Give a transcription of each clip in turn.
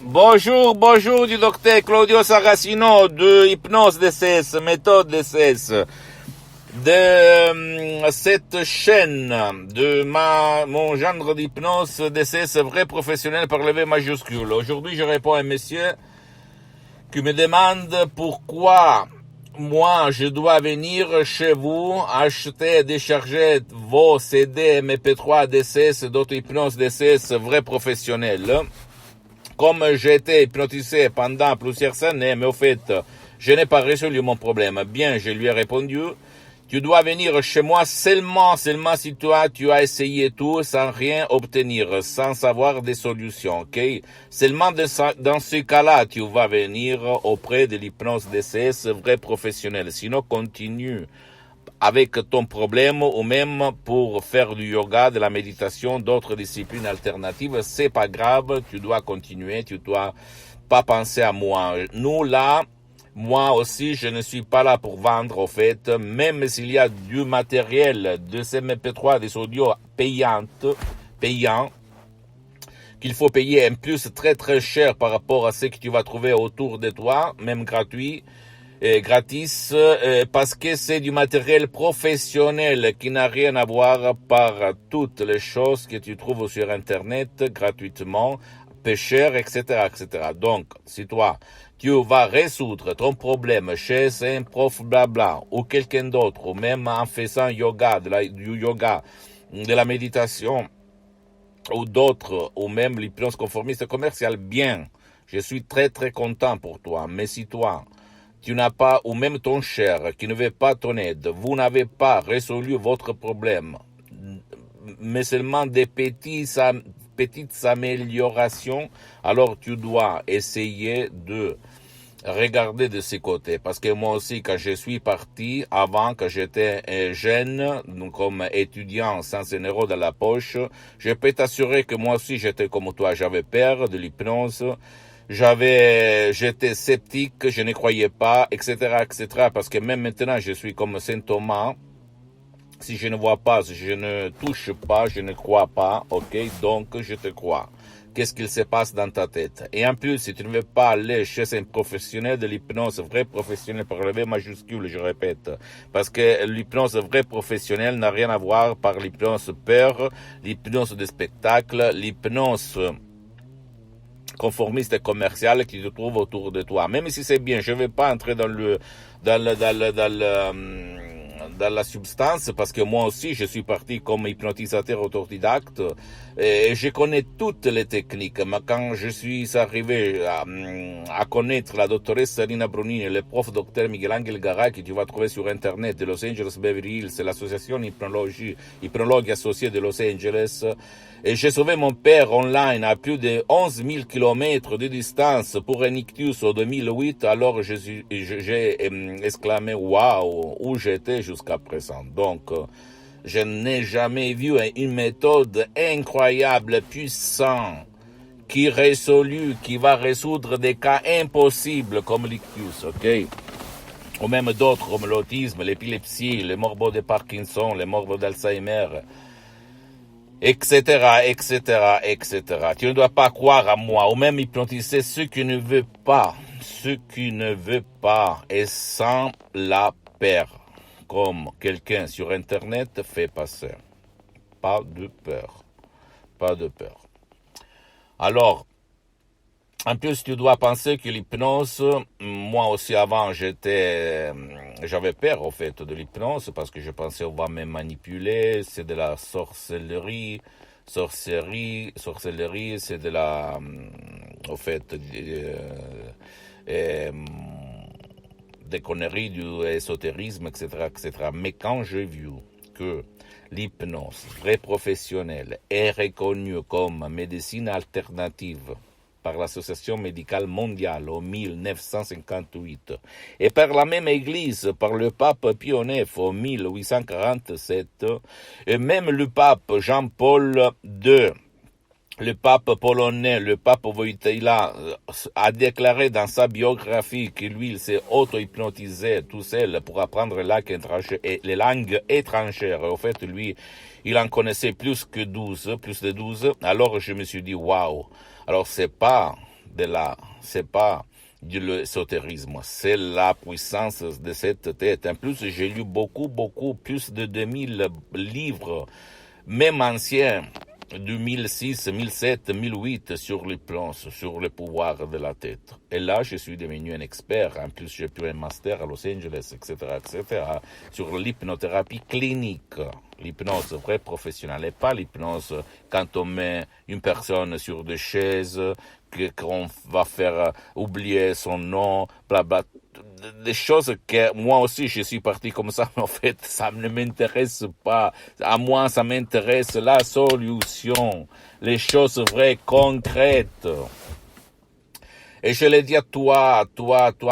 Bonjour, bonjour du docteur Claudio Saracino de Hypnose DCS, méthode DCS, de cette chaîne de mon genre d'hypnose DCS vrai professionnel par le V majuscule. Aujourd'hui, je réponds à un monsieur qui me demande pourquoi moi, je dois venir chez vous acheter et décharger vos CD MP3 DCS d'auto-hypnose DCS vrai professionnel. Comme j'ai été hypnotisé pendant plusieurs années, mais au fait, je n'ai pas résolu mon problème. Bien, je lui ai répondu, tu dois venir chez moi seulement si toi, tu as essayé tout sans rien obtenir, sans avoir des solutions, ok? Seulement dans ce cas-là, tu vas venir auprès de l'hypnose DCS vrai professionnel. Sinon, continue avec ton problème ou même pour faire du yoga, de la méditation, d'autres disciplines alternatives, c'est pas grave, tu dois continuer, tu dois pas penser à moi. Nous là, moi aussi, je ne suis pas là pour vendre au fait, même s'il y a du matériel, des MP3, des audios payants, qu'il faut payer en plus très très cher par rapport à ce que tu vas trouver autour de toi, même gratuit, gratis, parce que c'est du matériel professionnel qui n'a rien à voir par toutes les choses que tu trouves sur Internet gratuitement, peu cher, etc., etc. Donc, si toi, tu vas résoudre ton problème chez un prof blabla ou quelqu'un d'autre, ou même en faisant yoga, du yoga, de la méditation, ou d'autres, ou même l'hypnose conformiste commerciale, bien, je suis très très content pour toi. Mais si toi, tu n'as pas, ou même ton cher, qui ne veut pas ton aide, vous n'avez pas résolu votre problème, mais seulement des petites améliorations, alors tu dois essayer de regarder de ces côtés. Parce que moi aussi, quand je suis parti, avant que j'étais jeune, comme étudiant sans un euro dans la poche, je peux t'assurer que moi aussi j'étais comme toi, j'avais peur de l'hypnose, j'étais sceptique, je ne croyais pas, etc., etc., parce que même maintenant, je suis comme Saint Thomas. Si je ne vois pas, si je ne touche pas, je ne crois pas, ok, donc je te crois. Qu'est-ce qu'il se passe dans ta tête? Et en plus, si tu ne veux pas aller chez un professionnel de l'hypnose, vrai professionnel par le V majuscule, je répète, parce que l'hypnose vrai professionnel n'a rien à voir par l'hypnose peur, l'hypnose de spectacle, l'hypnose conformiste et commercial qui se trouve autour de toi. Même si c'est bien, je ne vais pas entrer dans la substance, parce que moi aussi je suis parti comme hypnotisateur autodidacte et je connais toutes les techniques, mais quand je suis arrivé à connaître la doctoresse Rina Brunini, le prof docteur Miguel Angel Garay, que tu vas trouver sur internet, de Los Angeles Beverly Hills, c'est l'association hypnologue associée de Los Angeles, et j'ai sauvé mon père online à plus de 11 000 kilomètres de distance pour un ictus en 2008. Alors j'ai exclamé waouh, où j'étais jusqu'à présent. Donc, je n'ai jamais vu une méthode incroyable, puissante, qui va résoudre des cas impossibles comme l'ictus, ok? Ou même d'autres comme l'autisme, l'épilepsie, les morbos de Parkinson, les morbos d'Alzheimer, etc., etc., etc. Tu ne dois pas croire à moi, ou même hypnotiser ceux qui ne veulent pas, et sans la peur, comme quelqu'un sur Internet fait passer. Pas de peur. Alors, en plus, tu dois penser que l'hypnose, moi aussi avant, j'avais peur au fait de l'hypnose parce que je pensais on va me manipuler, c'est de la sorcellerie, c'est de la, au fait, des conneries, du ésotérisme, etc., etc. Mais quand j'ai vu que l'hypnose vrai professionnelle est reconnue comme médecine alternative par l'Association médicale mondiale en 1958 et par la même Église, par le pape Pie IX en 1847, et même le pape Jean-Paul II, le pape polonais, le pape Wojtyla, a déclaré dans sa biographie que lui, il s'est auto-hypnotisé tout seul pour apprendre les langues étrangères. En fait, lui, il en connaissait plus de 12. Alors je me suis dit, waouh. Alors c'est pas de là. C'est pas de l'ésotérisme, c'est la puissance de cette tête. En plus, j'ai lu beaucoup, plus de 2000 livres, même anciens, du 1006, 1007, 1008 sur l'hypnose, sur le pouvoir de la tête. Et là, je suis devenu un expert. En plus, j'ai pu un master à Los Angeles, etc., sur l'hypnothérapie clinique. L'hypnose vraie professionnelle et pas l'hypnose quand on met une personne sur des chaises, qu'on va faire oublier son nom, blabla. Des choses que moi aussi je suis parti comme ça, mais en fait ça ne m'intéresse pas. À moi ça m'intéresse la solution, les choses vraies, concrètes. Et je l'ai dit à toi,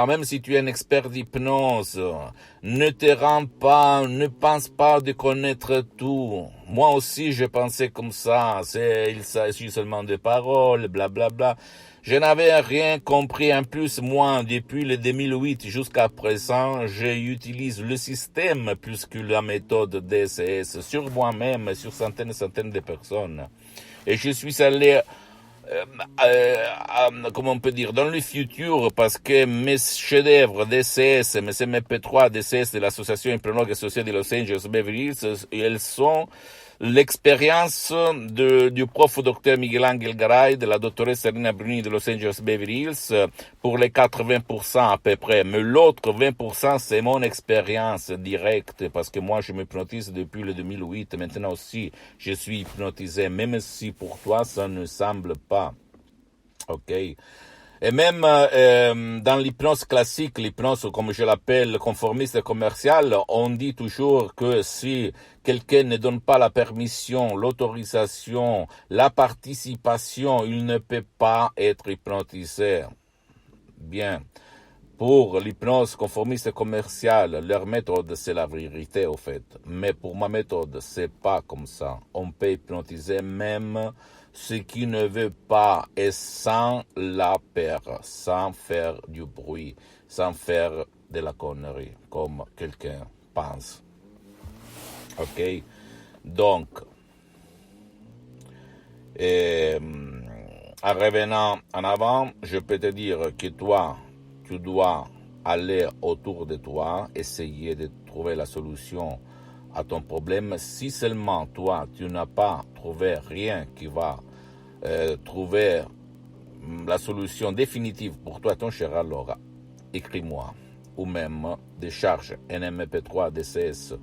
même si tu es un expert d'hypnose, ne pense pas de connaître tout. Moi aussi, je pensais comme ça. Il s'agit seulement de paroles, blablabla. Je n'avais rien compris. En plus, moi, depuis le 2008 jusqu'à présent, j'utilise le système plus que la méthode DCS sur moi-même, sur centaines et centaines de personnes. Et je suis allé comment on peut dire, dans le futur, parce que mes chefs-d'œuvre DCS, mes MP3 DCS de l'association hypnologue associée de Los Angeles Beverly Hills, elles sont l'expérience du prof Dr Miguel Angel Garay, de la doctoresse Serena Bruni de Los Angeles Beverly Hills, pour les 80% à peu près. Mais l'autre 20%, c'est mon expérience directe, parce que moi, je m'hypnotise depuis le 2008. Maintenant aussi, je suis hypnotisé, même si pour toi, ça ne semble pas. OK. Et même dans l'hypnose classique, l'hypnose comme je l'appelle conformiste et commerciale, on dit toujours que si quelqu'un ne donne pas la permission, l'autorisation, la participation, il ne peut pas être hypnotisé. Bien. Pour l'hypnose conformiste et commerciale, leur méthode, c'est la vérité, au fait. Mais pour ma méthode, c'est pas comme ça. On peut hypnotiser même ce qui ne veut pas et sans la peur, sans faire du bruit, sans faire de la connerie, comme quelqu'un pense. OK? Donc, en revenant en avant, je peux te dire que toi, tu dois aller autour de toi, essayer de trouver la solution à ton problème. Si seulement toi, tu n'as pas trouvé rien qui va trouver la solution définitive pour toi, ton cher, alors écris-moi ou même décharge un MP3 DCS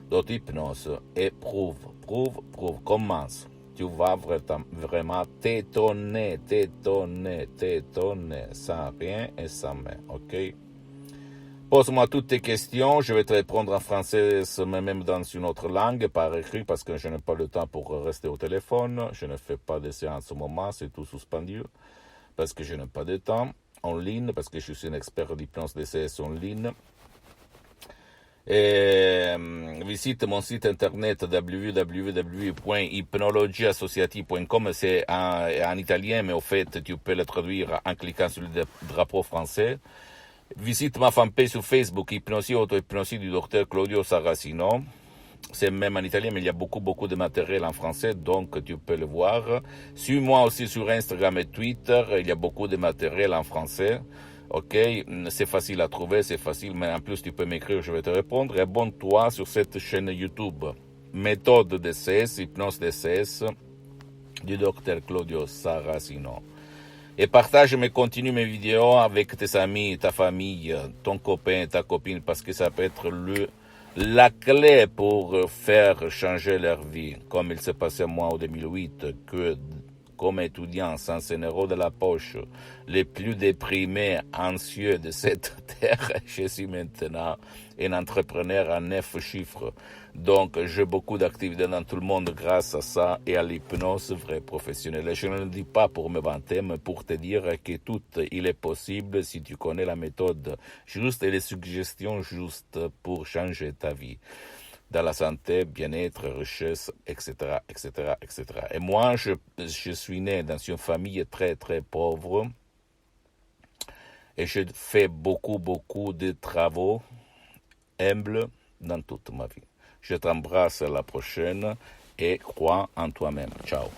d'auto-hypnose et prouve, commence. Tu vas vraiment t'étonner, sans rien et sans main, ok? Pose-moi toutes tes questions, je vais te répondre en français, mais même dans une autre langue, par écrit, parce que je n'ai pas le temps pour rester au téléphone, je ne fais pas de séance au moment, c'est tout suspendu, parce que je n'ai pas de temps, en ligne, parce que je suis un expert d'hypnose DCS en ligne. Et visite mon site internet www.hypnologieassociative.com, c'est en italien, mais au fait tu peux le traduire en cliquant sur le drapeau français. Visite ma fanpage sur Facebook, Hypnosie Auto-Hypnosie du docteur Claudio Saracino. C'est même en italien, mais il y a beaucoup de matériel en français, donc tu peux le voir. Suis-moi aussi sur Instagram et Twitter, il y a beaucoup de matériel en français. Ok, c'est facile à trouver, c'est facile, mais en plus tu peux m'écrire, je vais te répondre. Et abonne-toi sur cette chaîne YouTube. Méthode DCS, hypnose DCS, du docteur Claudio Saracino. Et partage continue mes vidéos avec tes amis, ta famille, ton copain, ta copine, parce que ça peut être la clé pour faire changer leur vie, comme il s'est passé à moi en 2008, que comme étudiant sans un euro de la poche, les plus déprimés, anxieux de cette terre, je suis maintenant un entrepreneur à 9 chiffres. Donc, j'ai beaucoup d'activités dans tout le monde grâce à ça et à l'hypnose vraie professionnelle. Et je ne le dis pas pour me vanter, mais pour te dire que tout il est possible si tu connais la méthode juste et les suggestions justes pour changer ta vie. Dans la santé, bien-être, richesse, etc., etc., etc. Et moi, je suis né dans une famille très pauvre et je fais beaucoup de travaux humbles dans toute ma vie. Je t'embrasse à la prochaine et crois en toi-même. Ciao.